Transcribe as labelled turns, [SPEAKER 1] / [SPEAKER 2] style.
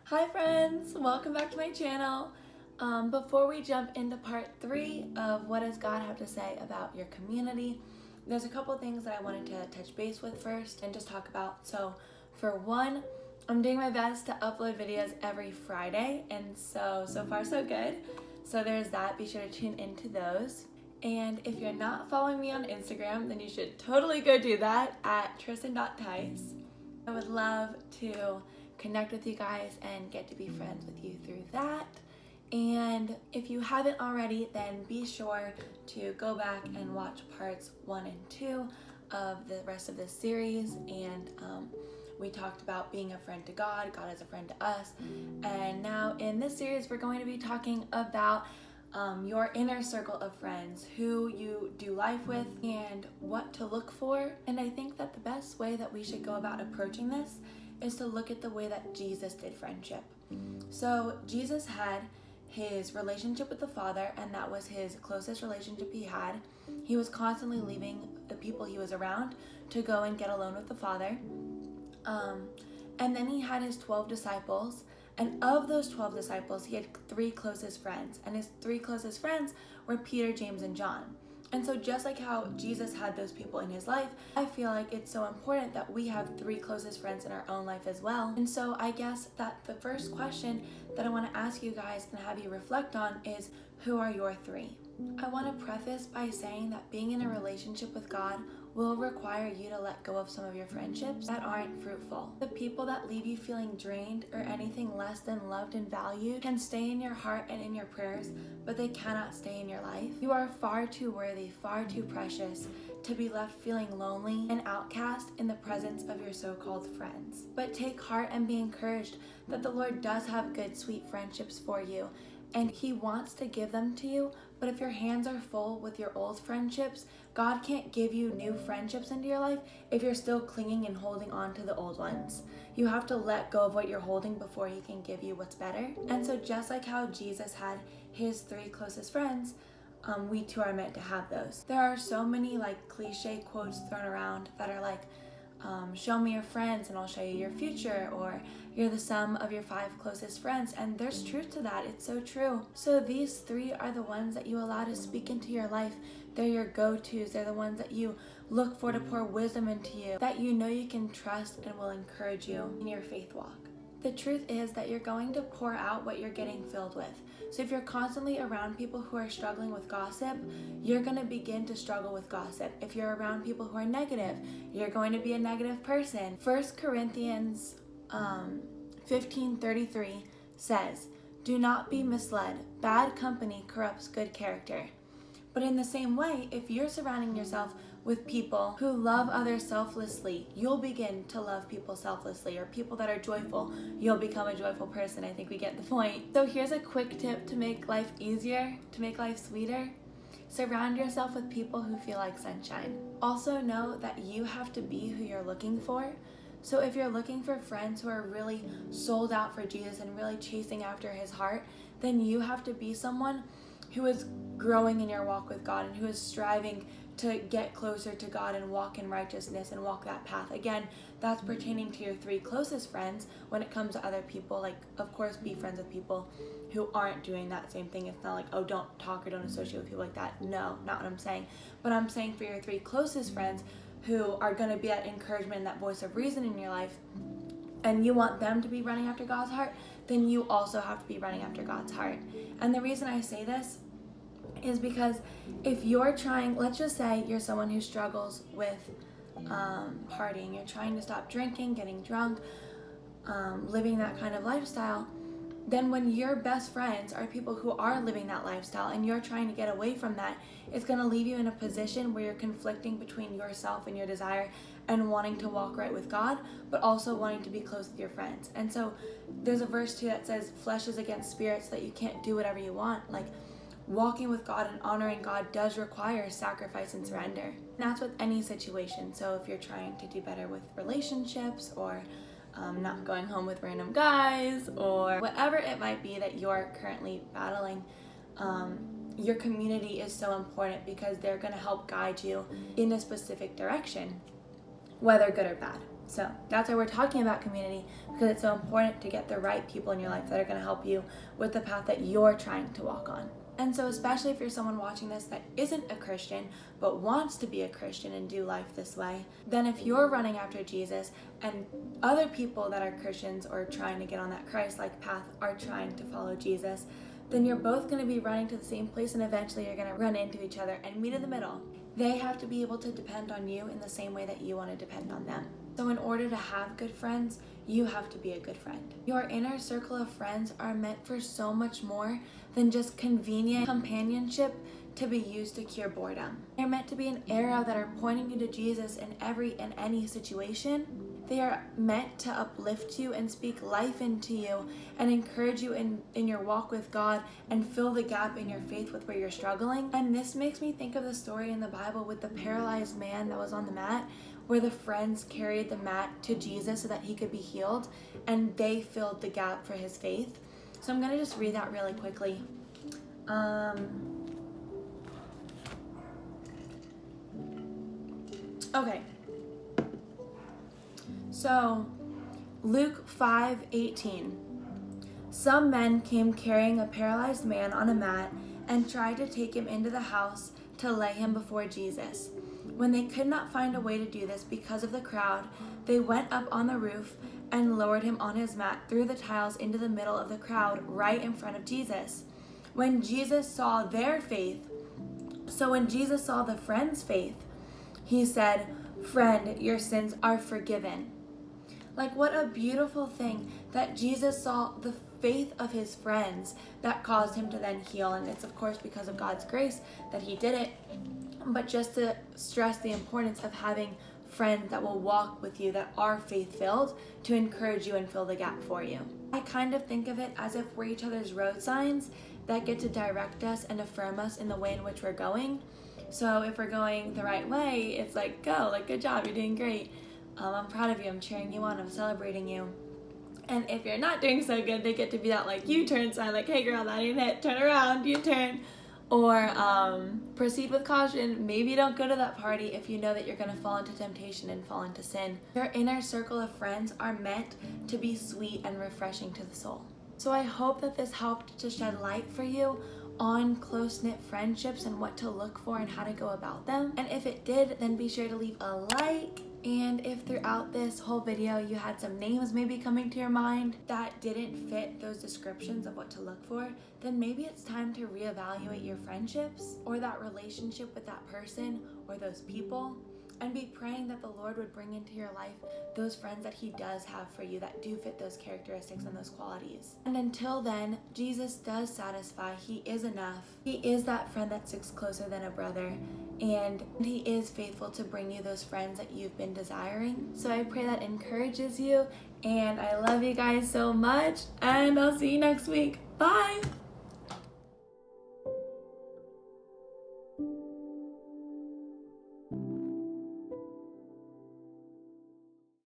[SPEAKER 1] Hi friends, welcome back to my channel. Before we jump into part 3 of what does God have to say about your community, there's a couple things that I wanted to touch base with first and just talk about. So for one, I'm doing my best to upload videos every Friday, and so far so good. So there's that, be sure to tune into those. And if you're not following me on Instagram, then you should totally go do that at tristan.tice. I would love to connect with you guys and get to be friends with you through that. And if you haven't already, then be sure to go back and watch parts 1 and 2 of the rest of this series. And we talked about being a friend to God, God is a friend to us. And now in this series, we're going to be talking about your inner circle of friends, who you do life with, and what to look for. And I think that the best way that we should go about approaching this is to look at the way that Jesus did friendship. So Jesus had his relationship with the Father, and that was his closest relationship he had. He was constantly leaving the people he was around to go and get alone with the Father. And then he had his 12 disciples. And of those 12 disciples, he had 3 closest friends. And his 3 closest friends were Peter, James, and John. And so just like how Jesus had those people in his life, I feel like it's so important that we have 3 closest friends in our own life as well. And so I guess that the first question that I want to ask you guys and have you reflect on is, who are your 3? I want to preface by saying that being in a relationship with God will require you to let go of some of your friendships that aren't fruitful. The people that leave you feeling drained or anything less than loved and valued can stay in your heart and in your prayers, but they cannot stay in your life. You are far too worthy, far too precious to be left feeling lonely and outcast in the presence of your so-called friends. But take heart and be encouraged that the Lord does have good, sweet friendships for you, and he wants to give them to you. But if your hands are full with your old friendships, God can't give you new friendships into your life if you're still clinging and holding on to the old ones. You have to let go of what you're holding before he can give you what's better. And so just like how Jesus had his 3 closest friends, we too are meant to have those. There are so many cliche quotes thrown around that are like, show me your friends and I'll show you your future, or you're the sum of your 5 closest friends. And there's truth to that. It's so true. So these 3 are the ones that you allow to speak into your life. They're your go-tos. They're the ones that you look for to pour wisdom into you, that you know you can trust and will encourage you in your faith walk. The truth is that you're going to pour out what you're getting filled with. So if you're constantly around people who are struggling with gossip, you're going to begin to struggle with gossip. If you're around people who are negative, you're going to be a negative person. 1 Corinthians 15:33 says, "Do not be misled. Bad company corrupts good character." But in the same way, if you're surrounding yourself with people who love others selflessly, you'll begin to love people selflessly. Or people that are joyful, you'll become a joyful person. I think we get the point. So here's a quick tip to make life easier, to make life sweeter. Surround yourself with people who feel like sunshine. Also know that you have to be who you're looking for. So if you're looking for friends who are really sold out for Jesus and really chasing after his heart, then you have to be someone who is growing in your walk with God and who is striving to get closer to God and walk in righteousness and walk that path. Again, that's pertaining to your 3 closest friends. When it comes to other people, of course, be friends with people who aren't doing that same thing. It's not like, oh, don't talk or don't associate with people like that. No, not what I'm saying. But I'm saying for your 3 closest friends who are going to be that encouragement and that voice of reason in your life, and you want them to be running after God's heart, then you also have to be running after God's heart. And the reason I say this is because if you're trying, let's just say you're someone who struggles with partying, you're trying to stop drinking, getting drunk, living that kind of lifestyle, then when your best friends are people who are living that lifestyle and you're trying to get away from that, it's going to leave you in a position where you're conflicting between yourself and your desire and wanting to walk right with God, but also wanting to be close with your friends. And so there's a verse too that says, flesh is against spirit, so that you can't do whatever you want. Walking with God and honoring God does require sacrifice and surrender. And that's with any situation. So if you're trying to do better with relationships, or not going home with random guys, or whatever it might be that you're currently battling, your community is so important because they're going to help guide you in a specific direction, whether good or bad. So that's why we're talking about community, because it's so important to get the right people in your life that are going to help you with the path that you're trying to walk on. And so especially if you're someone watching this that isn't a Christian but wants to be a Christian and do life this way, then if you're running after Jesus and other people that are Christians or trying to get on that Christ-like path are trying to follow Jesus, then you're both going to be running to the same place, and eventually you're going to run into each other and meet in the middle. They have to be able to depend on you in the same way that you want to depend on them. So in order to have good friends, you have to be a good friend. Your inner circle of friends are meant for so much more than just convenient companionship to be used to cure boredom. They're meant to be an arrow that are pointing you to Jesus in every and any situation. They are meant to uplift you and speak life into you and encourage you in your walk with God and fill the gap in your faith with where you're struggling. And this makes me think of the story in the Bible with the paralyzed man that was on the mat, where the friends carried the mat to Jesus so that he could be healed, and they filled the gap for his faith. So I'm going to just read that really quickly. Okay. So, Luke 5:18. Some men came carrying a paralyzed man on a mat and tried to take him into the house to lay him before Jesus. When they could not find a way to do this because of the crowd, they went up on the roof and lowered him on his mat through the tiles into the middle of the crowd right in front of Jesus. When Jesus saw their faith, when Jesus saw the friend's faith, he said, "Friend, your sins are forgiven." Like, what a beautiful thing that Jesus saw the faith of his friends that caused him to then heal. And it's of course because of God's grace that he did it, but just to stress the importance of having friends that will walk with you that are faith-filled to encourage you and fill the gap for you. I kind of think of it as if we're each other's road signs that get to direct us and affirm us in the way in which we're going. So if we're going the right way, it's like, go, like, good job, you're doing great. I'm proud of you, I'm cheering you on, I'm celebrating you. And if you're not doing so good, they get to be that like U-turn sign, like, hey girl, that ain't it, turn around, U-turn. Or proceed with caution. Maybe don't go to that party if you know that you're going to fall into temptation and fall into sin. Your inner circle of friends are meant to be sweet and refreshing to the soul. So I hope that this helped to shed light for you on close-knit friendships and what to look for and how to go about them. And if it did, then be sure to leave a like. And if throughout this whole video you had some names maybe coming to your mind that didn't fit those descriptions of what to look for, then maybe it's time to reevaluate your friendships or that relationship with that person or those people, and be praying that the Lord would bring into your life those friends that he does have for you that do fit those characteristics and those qualities. And until then, Jesus does satisfy. He is enough. He is that friend that sticks closer than a brother, and he is faithful to bring you those friends that you've been desiring. So I pray that encourages you, and I love you guys so much, and I'll see you next week. Bye!